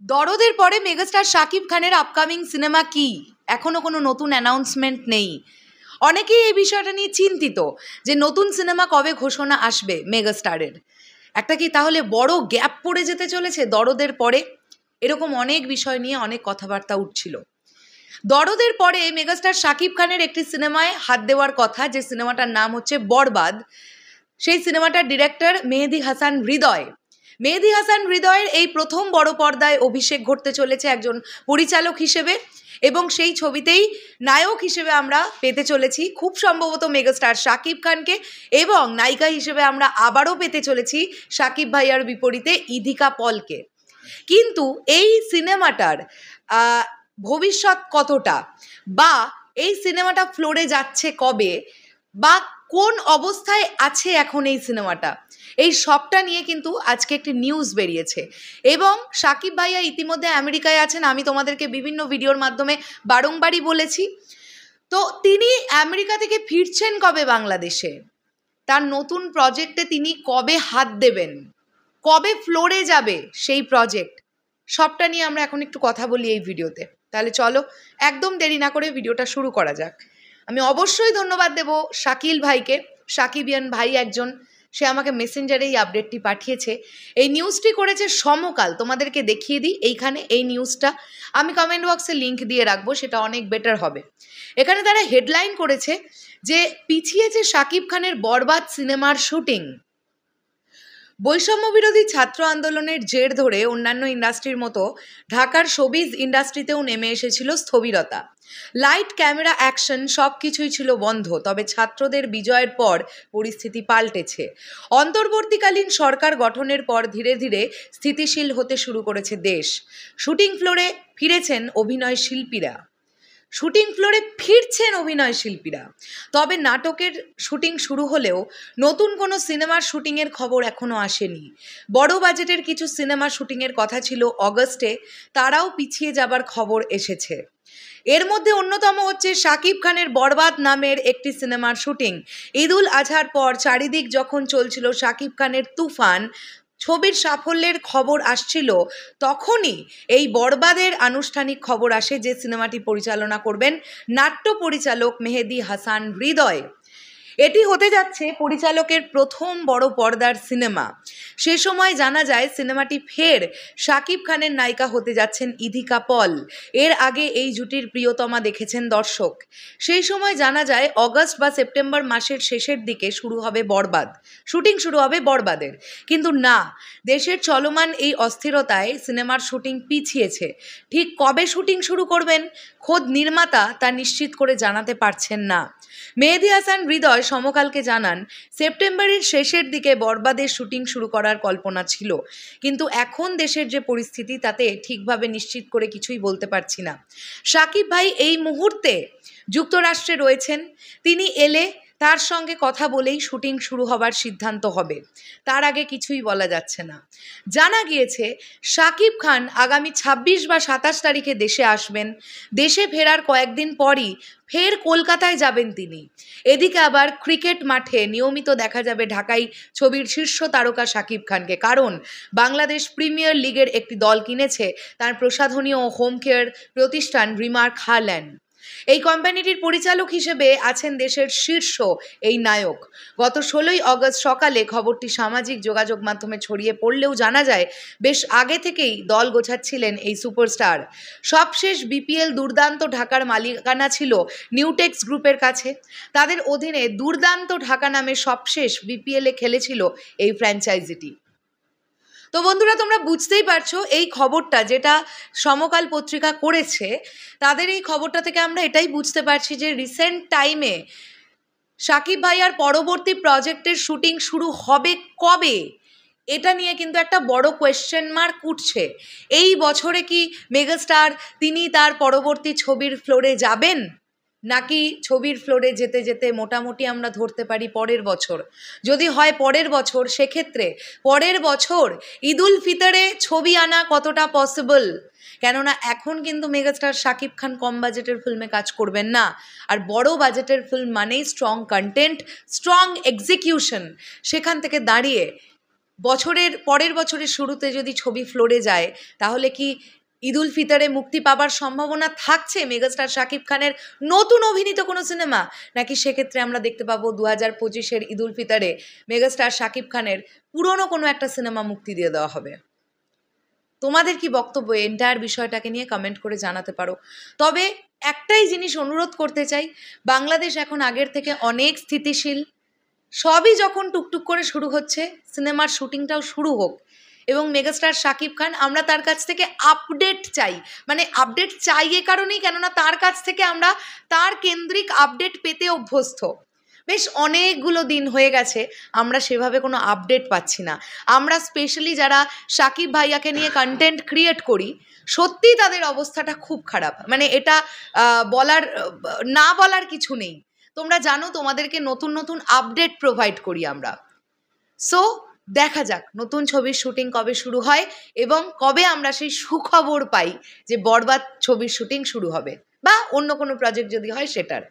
দরদের পরে মেগাস্টার শাকিব খানের upcoming cinema কি? এখনো কোনো নতুন অ্যানাউন্সমেন্ট নেই। অনেকেই এই বিষয়টা নিয়ে চিন্তিত যে নতুন সিনেমা কবে ঘোষণা আসবে মেগাস্টারের। একটা কি তাহলে বড় গ্যাপ পড়ে যেতে চলেছে দরদের পরে? এরকম অনেক বিষয় নিয়ে অনেক কথাবার্তা উঠছিল। দরদের পরে মেগাস্টার শাকিব খানের একটি সিনেমায় হাত দেওয়ার কথা, যে সিনেমাটার নাম হচ্ছে বরবাদ। সেই সিনেমাটার ডিরেক্টর মেহেদী হাসান হৃদয়। মেহেদী হাসান হৃদয়ের এই প্রথম বড় পর্দায় অভিষেক ঘটতে চলেছে একজন পরিচালক হিসেবে, এবং সেই ছবিতেই নায়ক হিসেবে আমরা পেতে চলেছি খুব সম্ভবত মেগাস্টার শাকিব খানকে, এবং নায়িকা হিসেবে আমরা আবারও পেতে চলেছি শাকিব ভাইয়ার বিপরীতে ইধিকা পলকে। কিন্তু এই সিনেমাটার ভবিষ্যৎ কতটা, বা এই সিনেমাটা ফ্লোরে যাচ্ছে কবে, বা কোন অবস্থায় আছে এখন এই সিনেমাটা, এই সবটা নিয়ে কিন্তু আজকে একটি নিউজ বেরিয়েছে। এবং শাকিব ভাইয়া ইতিমধ্যে আমেরিকায় আছেন, আমি তোমাদেরকে বিভিন্ন ভিডিওর মাধ্যমে বারংবারই বলেছি। তো তিনি আমেরিকা থেকে ফিরছেন কবে বাংলাদেশে, তার নতুন প্রজেক্টে তিনি কবে হাত দেবেন, কবে ফ্লোরে যাবে সেই প্রজেক্ট, সবটা নিয়ে আমরা এখন একটু কথা বলি এই ভিডিওতে। তাহলে চলো একদম দেরি না করে ভিডিওটা শুরু করা যাক। আমি অবশ্যই ধন্যবাদ দেব শাকিল ভাইকে, সাকিবিয়ান ভাই একজন, সে আমাকে মেসেঞ্জারে এই আপডেটটি পাঠিয়েছে। এই নিউজটি করেছে সমকাল, তোমাদেরকে দেখিয়ে দিই এইখানে এই নিউজটা, আমি কমেন্ট বক্সে লিঙ্ক দিয়ে রাখবো, সেটা অনেক বেটার হবে। এখানে তারা হেডলাইন করেছে যে পিছিয়েছে শাকিব খানের বরবাদ সিনেমার শুটিং। বৈষম্য বিরোধী ছাত্র আন্দোলনের জের ধরে অন্যান্য ইন্ডাস্ট্রির মতো ঢাকার শোবিজ ইন্ডাস্ট্রিতেও নেমে এসেছিল স্থবিরতা। লাইট, ক্যামেরা, অ্যাকশন সব কিছুই ছিল বন্ধ। তবে ছাত্রদের বিজয়ের পর পরিস্থিতি পাল্টেছে। অন্তর্বর্তীকালীন সরকার গঠনের পর ধীরে ধীরে স্থিতিশীল হতে শুরু করেছে দেশ। শুটিং ফ্লোরে ফিরেছেন অভিনয় শিল্পীরা। তবে নাটকের শুটিং শুরু হলেও নতুন কোনো সিনেমার শুটিংয়ের খবর এখনও আসেনি। বড় বাজেটের কিছু সিনেমা শুটিংয়ের কথা ছিল অগস্টে, তারাও পিছিয়ে যাবার খবর এসেছে। এর মধ্যে অন্যতম হচ্ছে শাকিব খানের বরবাদ নামের একটি সিনেমার শুটিং। ঈদুল আজহার পর চারিদিক যখন চলছিল শাকিব খানের তুফান, ছবির সাফল্যের খবর আসছিল, তখনই এই বরবাদের আনুষ্ঠানিক খবর আসে যে সিনেমাটি পরিচালনা করবেন নাট্য পরিচালক মেহেদী হাসান হৃদয়। এটি হতে যাচ্ছে পরিচালকের প্রথম বড় পর্দার সিনেমা। সে সময় জানা যায় সিনেমাটি ফের শাকিব খানের নায়িকা হতে যাচ্ছেন ইধিকা পল। এর আগে এই জুটির প্রিয়তমা দেখেছেন দর্শক। সেই সময় জানা যায় অগস্ট বা সেপ্টেম্বর মাসের শেষের দিকে শুটিং শুরু হবে বরবাদের। কিন্তু না, দেশের চলমান এই অস্থিরতায় সিনেমার শুটিং পিছিয়েছে। ঠিক কবে শুটিং শুরু করবেন খোদ নির্মাতা তা নিশ্চিত করে জানাতে পারছেন না। মেহেদী হাসান হৃদয় সমকালকে জানান, সেপ্টেম্বরের শেষের দিকে বরবাদের শুটিং শুরু করার কল্পনা ছিল, কিন্তু এখন দেশের যে পরিস্থিতি তাতে ঠিকভাবে নিশ্চিত করে কিছুই বলতে পারছি না। শাকিব ভাই এই মুহূর্তে যুক্তরাষ্ট্রে রয়েছেন, তিনি এলে তার সঙ্গে কথা বলেই শুটিং শুরু হবার সিদ্ধান্ত হবে। তার আগে কিছুই বলা যাচ্ছে না। জানা গিয়েছে শাকিব খান আগামী 26 বা 27 তারিখে দেশে আসবেন। দেশে ফেরার কয়েকদিন পরই ফের কলকাতায় যাবেন তিনি। এদিকে আবার ক্রিকেট মাঠে নিয়মিত দেখা যাবে ঢাকাই ছবির শীর্ষ তারকা শাকিব খানকে, কারণ বাংলাদেশ প্রিমিয়ার লিগের একটি দল কিনেছে তার প্রসাধনী ও হোম কেয়ার প্রতিষ্ঠান রিমার্ক হারল্যান্ড। এই কোম্পানিটির পরিচালক হিসেবে আছেন দেশের শীর্ষ এই নায়ক। গত 16ই অগস্ট সকালে খবরটি সামাজিক যোগাযোগ মাধ্যমে ছড়িয়ে পড়লেও জানা যায় বেশ আগে থেকেই দল গোছাচ্ছিলেন এই সুপারস্টার। সবশেষ বিপিএল দুর্দান্ত ঢাকার মালিকানা ছিল নিউটেক্স গ্রুপের কাছে। তাদের অধীনে দুর্দান্ত ঢাকা নামে সবশেষ বিপিএলে খেলেছিল এই ফ্র্যাঞ্চাইজিটি। তো বন্ধুরা, তোমরা বুঝতেই পারছো এই খবরটা যেটা সমকাল পত্রিকা করেছে, তাদের এই খবরটা থেকে আমরা এটাই বুঝতে পারছি যে রিসেন্ট টাইমে শাকিব ভাইয়ার পরবর্তী প্রজেক্টের শুটিং শুরু হবে কবে, এটা নিয়ে কিন্তু একটা বড় কোয়েশ্চেন মার্ক উঠছে। এই বছরে কি মেগাস্টার তিনি তার পরবর্তী ছবির ফ্লোরে যাবেন, নাকি ছবির ফ্লোরে যেতে যেতে মোটামুটি আমরা ধরতে পারি পরের বছর। যদি হয় পরের বছর, সেক্ষেত্রে পরের বছর ঈদুল ফিতরে ছবি আনা কতটা পসিবল, কেননা এখন কিন্তু মেগাস্টার শাকিব খান কম বাজেটের ফিল্মে কাজ করবেন না। আর বড় বাজেটের ফিল্ম মানেই স্ট্রং কন্টেন্ট, স্ট্রং এক্সিকিউশন। সেখান থেকে দাঁড়িয়ে পরের বছরের শুরুতে যদি ছবি ফ্লোরে যায়, তাহলে কি ঈদ উল ফিতরে মুক্তি পাবার সম্ভাবনা থাকছে মেগাস্টার শাকিব খানের নতুন অভিনীত কোনো সিনেমা? নাকি সেক্ষেত্রে আমরা দেখতে পাবো 2025-এর ঈদ উল ফিতরে মেগাস্টার শাকিব খানের পুরনো কোনো একটা সিনেমা মুক্তি দিয়ে দেওয়া হবে? তোমাদের কি বক্তব্য এন্টায়ার বিষয়টাকে নিয়ে কমেন্ট করে জানাতে পারো। তবে একটাই জিনিস অনুরোধ করতে চাই, বাংলাদেশ এখন আগের থেকে অনেক স্থিতিশীল। সবই যখন টুকটুক করে শুরু হচ্ছে, সিনেমার শুটিংটাও শুরু হোক। এবং মেগাস্টার শাকিব খান, আমরা তার কাছ থেকে আপডেট চাই। মানে আপডেট চাই এ কারণেই, কেননা তার কাছ থেকে আমরা তার কেন্দ্রিক আপডেট পেতে অভ্যস্ত। বেশ অনেকগুলো দিন হয়ে গেছে আমরা সেভাবে কোনো আপডেট পাচ্ছি না। আমরা স্পেশালি যারা শাকিব ভাইয়াকে নিয়ে কন্টেন্ট ক্রিয়েট করি, সত্যিই তাদের অবস্থাটা খুব খারাপ। মানে এটা না বলার কিছু নেই। তোমরা জানো তোমাদেরকে নতুন নতুন আপডেট প্রোভাইড করি আমরা। সো দেখা যাক নতুন ছবির শুটিং কবে শুরু হয় এবং কবে আমরা সেই সুখবর পাই যে বরবাদ ছবির শুটিং শুরু হবে, বা অন্য কোনো প্রজেক্ট যদি হয় সেটার।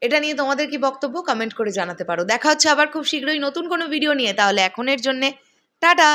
এটা নিয়ে তোমাদের কি বক্তব্য কমেন্ট করে জানাতে পারো। দেখা হচ্ছে আবার খুব শীঘ্রই নতুন কোনো ভিডিও নিয়ে। তাহলে এখনের জন্যে টাটা।